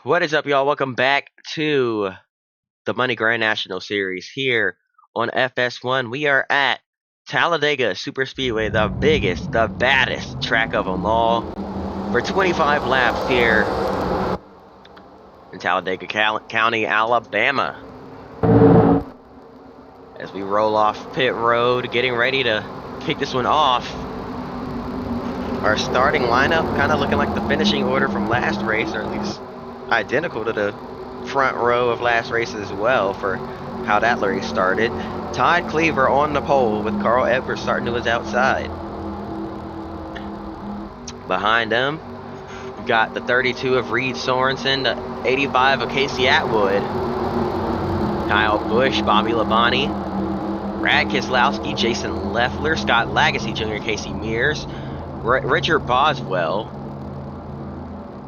What is up, y'all? Welcome back to the Money Grand National Series here on FS1. We are at Talladega Super Speedway, the biggest, the baddest track of them all, for 25 laps here in Talladega County, Alabama. As we roll off pit road, getting ready to kick this one off. Our starting lineup kind of looking like the finishing order from last race, or at least identical to the front row of last race as well for how that race started. Todd Cleaver on the pole with Carl Edwards starting to his outside. Behind them, we've got the 32 of Reed Sorensen, the 85 of Casey Atwood, Kyle Busch, Bobby Labonte, Brad Keselowski, Jason Leffler, Scott Lagasse Jr., Casey Mears, Richard Boswell,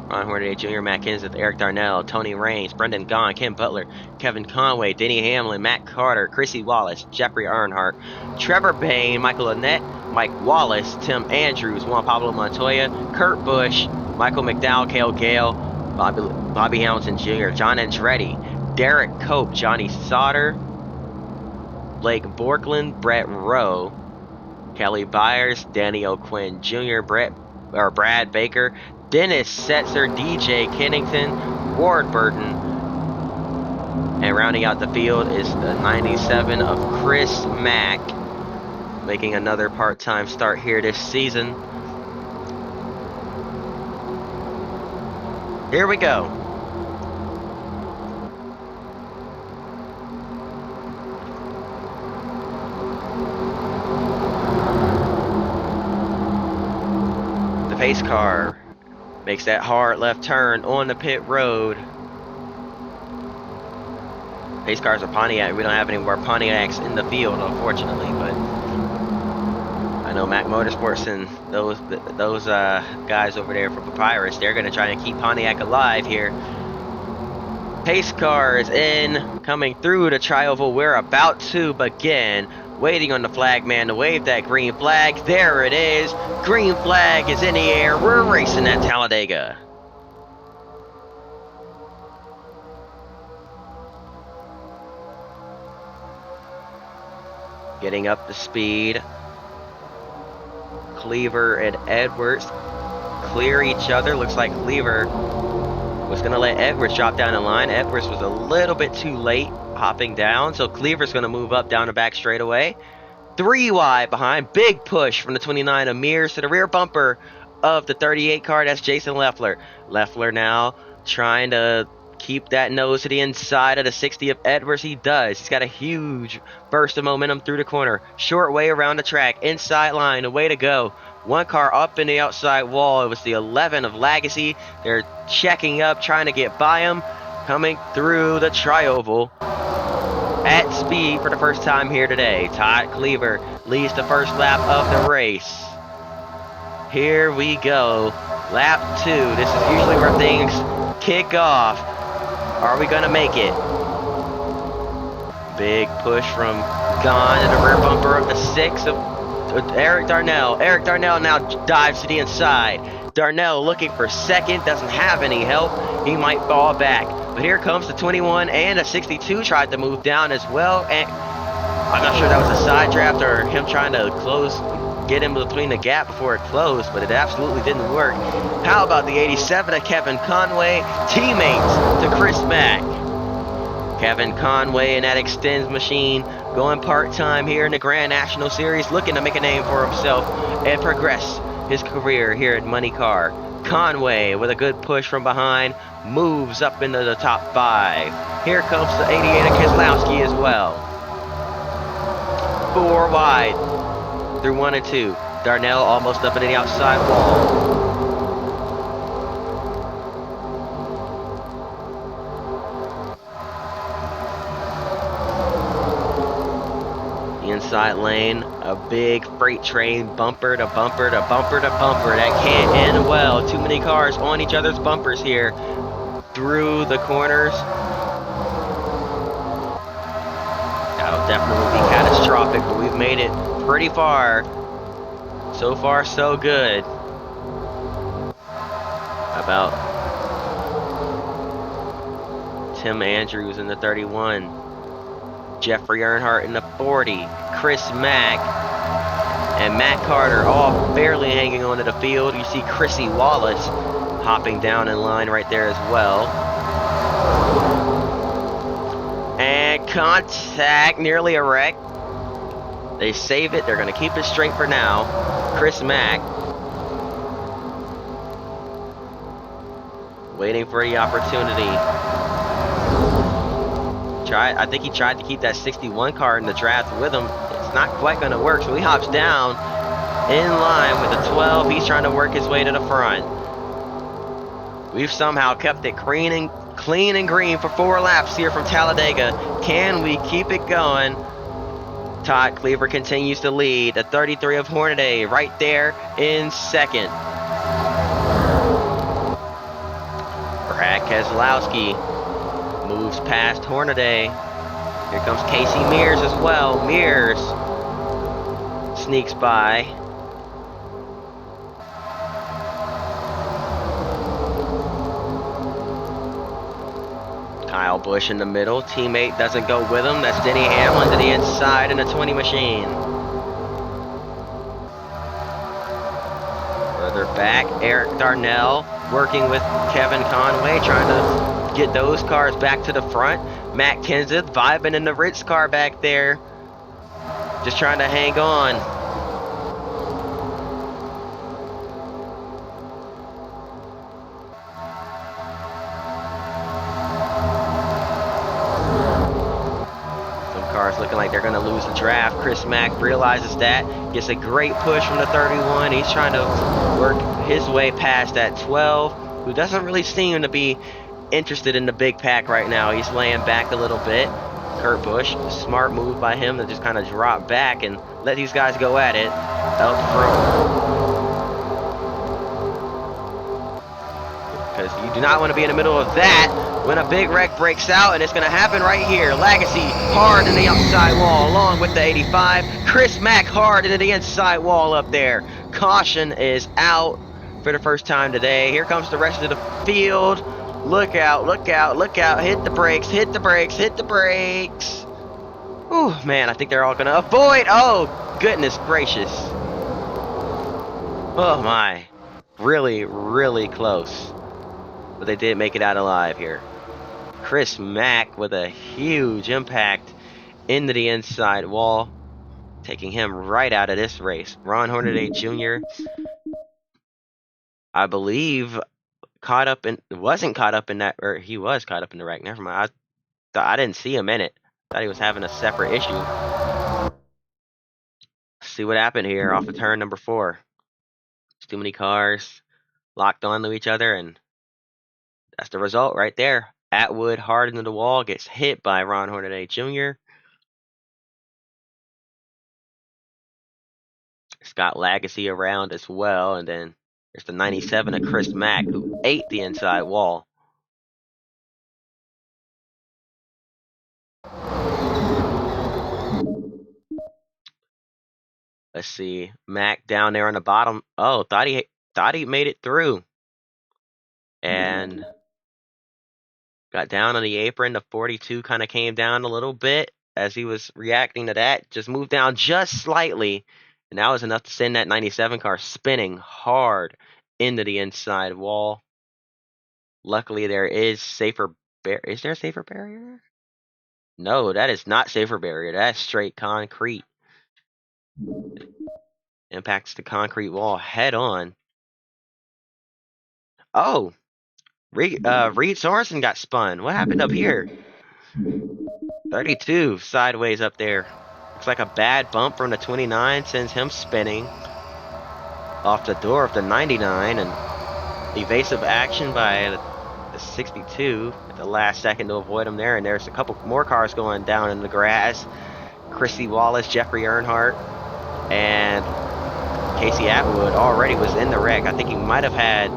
Ron Hornaday Jr., Matt Kenseth, Eric Darnell, Tony Raines, Brendan Gaughan, Ken Butler, Kevin Conway, Denny Hamlin, Matt Carter, Chrissy Wallace, Jeffrey Earnhardt, Trevor Bayne, Michael Annett, Mike Wallace, Tim Andrews, Juan Pablo Montoya, Kurt Busch, Michael McDowell, Cale Gale, Bobby Hamilton Jr., John Andretti, Derek Cope, Johnny Sauter, Blake Borkland, Brett Rowe, Kelly Byers, Danny O'Quinn Jr., Brad Baker, Dennis Setzer, DJ Kennington, Ward Burton, and rounding out the field is the 97 of Chris Mack, making another part-time start here this season. Here we go. The pace car makes that hard left turn on the pit road. Pace cars are Pontiac. We don't have any more Pontiacs in the field, unfortunately, but I know Mac Motorsports and those guys over there from Papyrus, they're going to try to keep Pontiac alive here. Pace car is in, coming through the tri-oval. We're about to begin. Waiting on the flag man to wave that green flag. There it is. Green flag is in the air. We're racing at Talladega. Getting up to speed. Cleaver and Edwards clear each other. Looks like Cleaver was going to let Edwards drop down the line. Edwards was a little bit too late hopping down, so Cleaver's going to move up down the back straightaway. 3 wide behind. Big push from the 29 of Mears to the rear bumper of the 38 car. That's Jason Leffler. Leffler now trying to keep that nose to the inside of the 60 of Edwards. He does. He's got a huge burst of momentum through the corner. Short way around the track. Inside line. A way to go. One car up in the outside wall. It was the 11 of Lagasse. They're checking up, trying to get by him. Coming through the tri-oval at speed for the first time here today. Todd Cleaver leads the first lap of the race. Here we go. Lap 2. This is usually where things kick off. Are we going to make it? Big push from Gaughan to the rear bumper of the 6 of Eric Darnell. Eric Darnell now dives to the inside. Darnell looking for second. Doesn't have any help. He might fall back. But here comes the 21 and a 62, tried to move down as well. And I'm not sure that was a side draft or him trying to get in between the gap before it closed, but it absolutely didn't work. How about the 87 of Kevin Conway, teammates to Chris Mack. Kevin Conway in that extends machine, going part-time here in the Grand National Series, looking to make a name for himself and progress his career here at MXNEYCAR. Conway with a good push from behind, moves up into the top 5. Here comes the 88 of Keselowski as well. 4 wide through 1 and 2. Darnell almost up into the outside wall. The inside lane, a big freight train, bumper to bumper to bumper to bumper. That can't end well. Too many cars on each other's bumpers here through the corners. That'll definitely be catastrophic, but we've made it pretty far. So far, so good. About Tim Andrews in the 31. Jeffrey Earnhardt in the 40. Chris Mack and Matt Carter all barely hanging onto the field. You see Chrissy Wallace hopping down in line right there as well. And contact, nearly a wreck. They save it. They're going to keep it straight for now. Chris Mack waiting for the opportunity. I think he tried to keep that 61 car in the draft with him. It's not quite going to work, so he hops down in line with the 12. He's trying to work his way to the front. We've somehow kept it clean and green for 4 laps here from Talladega. Can we keep it going? Todd Cleaver continues to lead. The 33 of Hornaday right there in second. Brad Keselowski moves past Hornaday. Here comes Casey Mears as well. Mears sneaks by. Kyle Busch in the middle. Teammate doesn't go with him. That's Denny Hamlin to the inside in the 20 machine. Further back, Eric Darnell working with Kevin Conway, trying to get those cars back to the front. Matt Kenseth vibing in the Ritz car back there. Just trying to hang on. Looking like they're going to lose the draft. Chris Mack realizes that, gets a great push from the 31. He's trying to work his way past that 12, who doesn't really seem to be interested in the big pack right now. He's laying back a little bit. Kurt Busch, smart move by him to just kind of drop back and let these guys go at it up front. Because you do not want to be in the middle of that when a big wreck breaks out, and it's going to happen right here. Legacy hard in the outside wall along with the 85. Chris Mack hard into the inside wall up there. Caution is out for the first time today. Here comes the rest of the field. Look out, look out, look out. Hit the brakes, hit the brakes, hit the brakes. Ooh, man, I think they're all going to avoid. Oh, goodness gracious. Oh, my. Really, really close. But they did make it out alive here. Chris Mack with a huge impact into the inside wall, taking him right out of this race. Ron Hornaday Jr., I believe, wasn't caught up in that, or he was caught up in the wreck. Never mind. I didn't see him in it. Thought he was having a separate issue. Let's see what happened here off of turn number 4. There's too many cars locked onto each other, and that's the result right there. Atwood hard into the wall, gets hit by Ron Hornaday Jr. Scott Legacy around as well, and then there's the 97 of Chris Mack, who ate the inside wall. Let's see, Mack down there on the bottom. Oh, thought he made it through, and got down on the apron. The 42 kind of came down a little bit as he was reacting to that. Just moved down just slightly, and that was enough to send that 97 car spinning hard into the inside wall. Luckily, there is safer is there a safer barrier there? No, that is not safer barrier. That's straight concrete. Impacts the concrete wall head on. Oh, Reed Sorensen got spun. What happened up here? 32 sideways up there. Looks like a bad bump from the 29 sends him spinning off the door of the 99, and evasive action by the 62 at the last second to avoid him there. And there's a couple more cars going down in the grass. Chrissy Wallace, Jeffrey Earnhardt, and Casey Atwood already was in the wreck. I think he might have had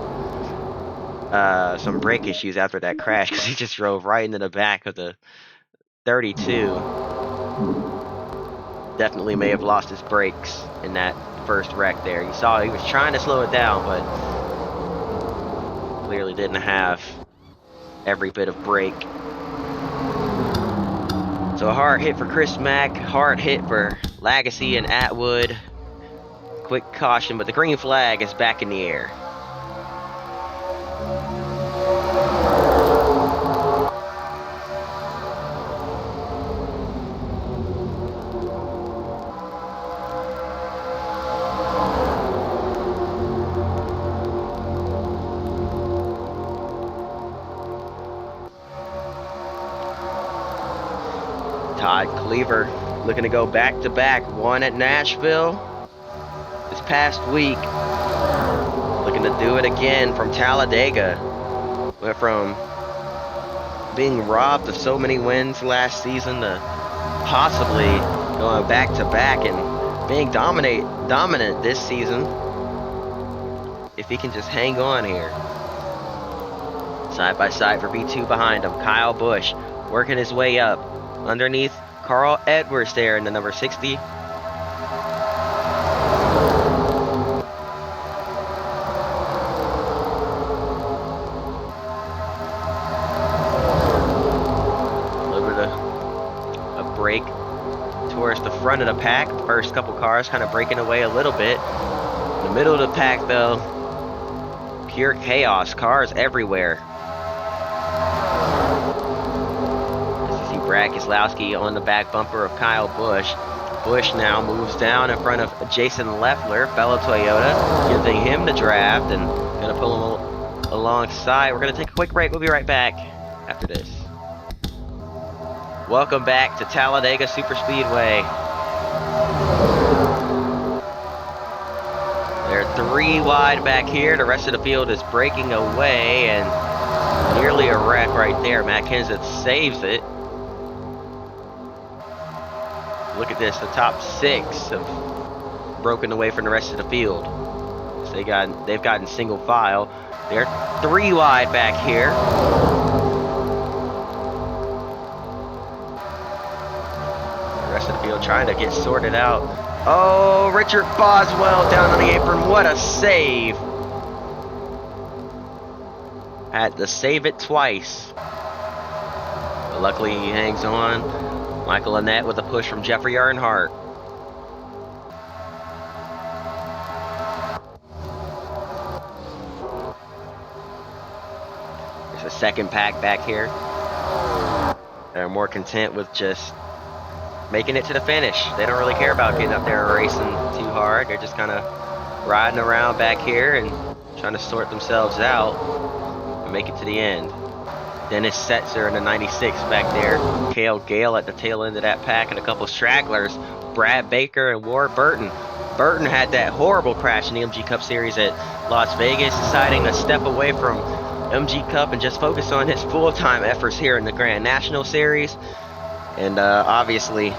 some brake issues after that crash, because he just drove right into the back of the 32. Definitely may have lost his brakes in that first wreck there. You saw he was trying to slow it down, but clearly didn't have every bit of brake. So a hard hit for Chris Mack, hard hit for Lagacy and Atwood. Quick caution, but the green flag is back in the air. Todd Cleaver looking to go back-to-back. One at Nashville this past week. Looking to do it again from Talladega. Went from being robbed of so many wins last season to possibly going back-to-back and being dominant this season. If he can just hang on here. Side by side for B2 behind him. Kyle Busch working his way up. Underneath Carl Edwards there in the number 60. A little bit of a break towards the front of the pack. The first couple cars kind of breaking away a little bit. In the middle of the pack though, pure chaos. Cars everywhere. Brad Keselowski on the back bumper of Kyle Busch. Busch now moves down in front of Jason Leffler, fellow Toyota, giving him the draft and gonna pull him alongside. We're gonna take a quick break. We'll be right back after this. Welcome back to Talladega Superspeedway. They're 3 wide back here. The rest of the field is breaking away and nearly a wreck right there. Matt Kenseth saves it. Look at this, the top 6 have broken away from the rest of the field. So they've gotten single file. They're 3 wide back here. The rest of the field trying to get sorted out. Oh, Richard Boswell down on the apron. What a save. Had to save it twice. But luckily he hangs on. Michael Annett with a push from Jeffrey Earnhardt. There's a second pack back here. They're more content with just making it to the finish. They don't really care about getting up there and racing too hard. They're just kind of riding around back here and trying to sort themselves out and make it to the end. Dennis Setzer in the 96 back there. Cale Gale at the tail end of that pack, and a couple stragglers. Brad Baker and Ward Burton. Burton had that horrible crash in the MG Cup Series at Las Vegas, deciding to step away from MG Cup and just focus on his full-time efforts here in the Grand National Series. And obviously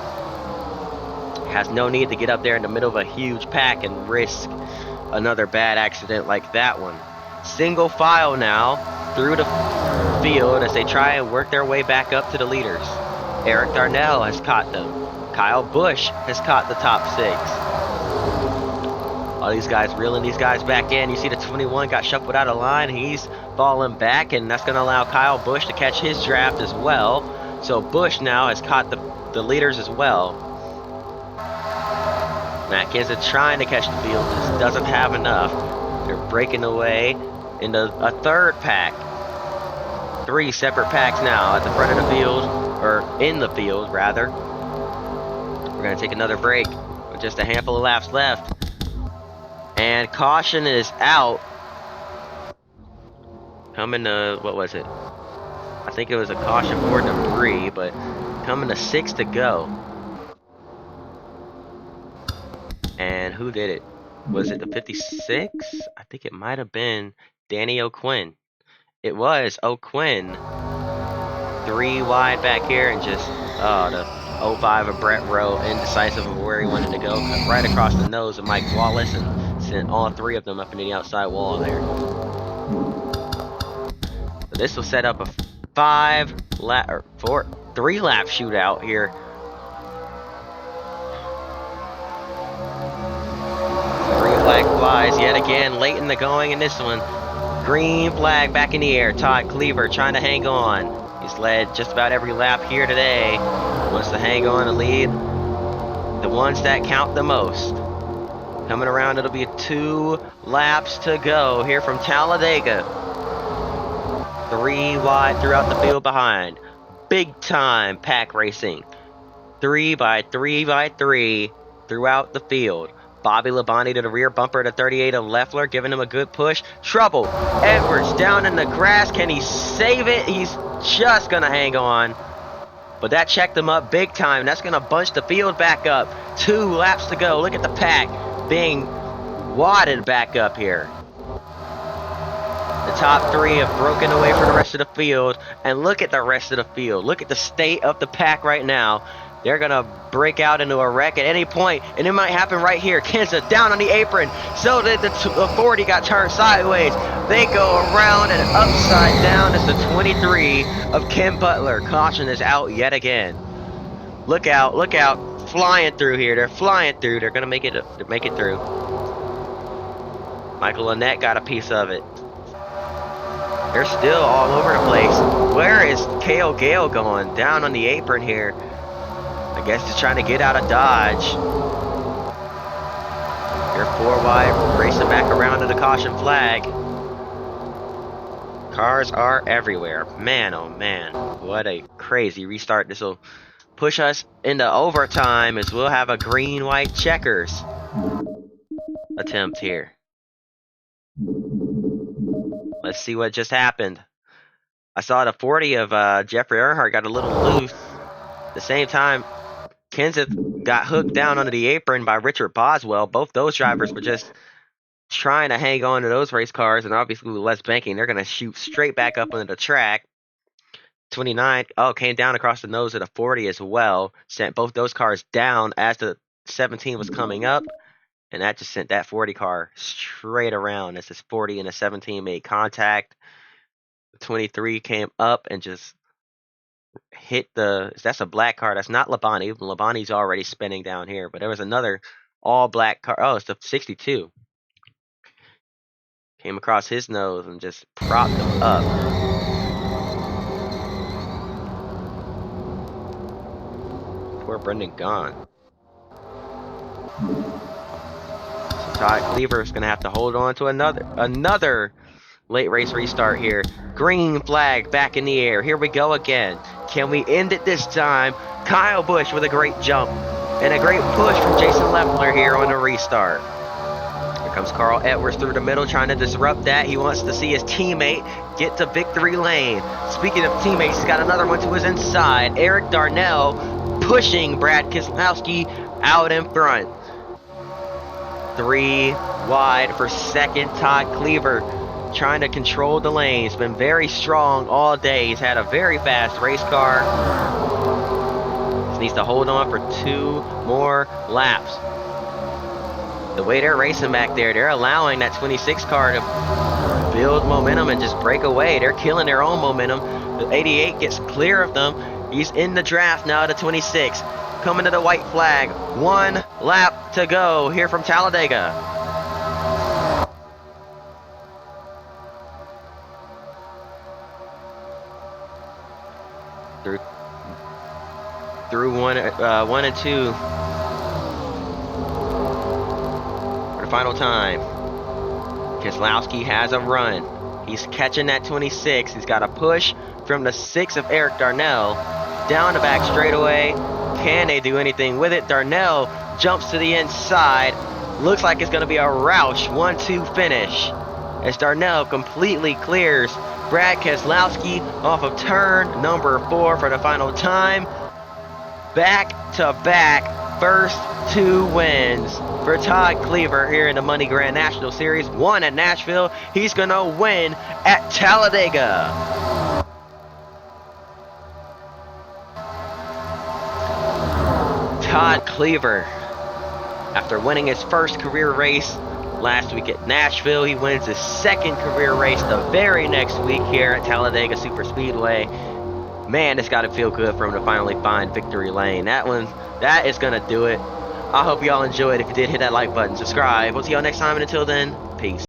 has no need to get up there in the middle of a huge pack and risk another bad accident like that one. Single file now through the field as they try and work their way back up to the leaders. Eric Darnell has caught them. Kyle Busch has caught the top 6. All these guys reeling these guys back in. You see the 21 got shuffled out of line. He's falling back, and that's going to allow Kyle Busch to catch his draft as well. So Busch now has caught the leaders as well. Matt Kenseth trying to catch the field, just doesn't have enough. They're breaking away into a third pack. 3 separate packs now at the front of the field, or in the field rather. We're going to take another break with just a handful of laps left. And caution is out. Coming to, what was it? I think it was a caution for debris, but coming to 6 to go. And who did it? Was it the 56? I think it might have been Danny O'Quinn. It was O'Quinn. 3 wide back here, and just the 05 of Brett Rowe, indecisive of where he wanted to go. Cut right across the nose of Mike Wallace and sent all 3 of them up into the outside wall there. So this will set up a 3-lap shootout here. Green flag flies yet again late in the going in this one. Green flag back in the air. Todd Cleaver trying to hang on. He's led just about every lap here today. Wants to hang on and lead the ones that count the most. Coming around, it'll be 2 laps to go here from Talladega. 3 wide throughout the field behind. Big time pack racing. 3 by 3 by 3 throughout the field. Bobby Labonte to the rear bumper to 38 of Leffler, giving him a good push. Trouble. Edwards down in the grass. Can he save it? He's just going to hang on. But that checked him up big time. That's going to bunch the field back up. 2 laps to go. Look at the pack being wadded back up here. The top 3 have broken away from the rest of the field. And look at the rest of the field. Look at the state of the pack right now. They're going to break out into a wreck at any point, and it might happen right here. Kansas down on the apron. So did the 40 got turned sideways. They go around and upside down. It's the 23 of Ken Butler. Caution is out yet again. Look out, look out. Flying through here. They're flying through. They're going to make it through. Michael Lynette got a piece of it. They're still all over the place. Where is Cale Gale going? Down on the apron here. I guess he's trying to get out of Dodge. They're 4 wide, racing back around to the caution flag. Cars are everywhere. Man, oh man. What a crazy restart. This will push us into overtime as we'll have a green-white checkers attempt here. Let's see what just happened. I saw the 40 of Jeffrey Earnhardt got a little loose. At the same time, Kenseth got hooked down under the apron by Richard Boswell. Both those drivers were just trying to hang on to those race cars, and obviously with less banking, they're going to shoot straight back up into the track. 29, came down across the nose of the 40 as well. Sent both those cars down as the 17 was coming up, and that just sent that 40 car straight around as this 40 and the 17 made contact. The 23 came up and just hit that's a black car. That's not Labonte. Labonte's already spinning down here, but there was another all black car. Oh, it's the 62. Came across his nose and just propped him up. Poor Brendan gone. So Todd Cleaver's gonna have to hold on to another late race restart here. Green flag back in the air. Here we go again. Can we end it this time? Kyle Busch with a great jump and a great push from Jason Leffler here on the restart. Here comes Carl Edwards through the middle trying to disrupt that. He wants to see his teammate get to victory lane. Speaking of teammates, he's got another one to his inside. Eric Darnell pushing Brad Keselowski out in front. 3 wide for second. Todd Cleaver trying to control the lane. He's been very strong all day. He's had a very fast race car. Just needs to hold on for 2 more laps. The way they're racing back there, they're allowing that 26 car to build momentum and just break away. They're killing their own momentum. The 88 gets clear of them. He's in the draft now to 26. Coming to the white flag. 1 lap to go here from Talladega. Through 1 and 2 for the final time. Keselowski has a run. He's catching that 26. He's got a push from the 6 of Eric Darnell down the back straightaway. Can they do anything with it? Darnell jumps to the inside. Looks like it's going to be a Roush 1-2 finish as Darnell completely clears Brad Keselowski off of turn number 4 for the final time. Back-to-back first 2 wins for Todd Cleaver here in the Money Grand National Series. 1 at Nashville. He's going to win at Talladega. Todd Cleaver, after winning his first career race last week at Nashville, he wins his second career race the very next week here at Talladega Superspeedway. Man, it's got to feel good for him to finally find victory lane. That is going to do it. I hope y'all enjoyed. If you did, hit that like button, subscribe. We'll see y'all next time, and until then, peace.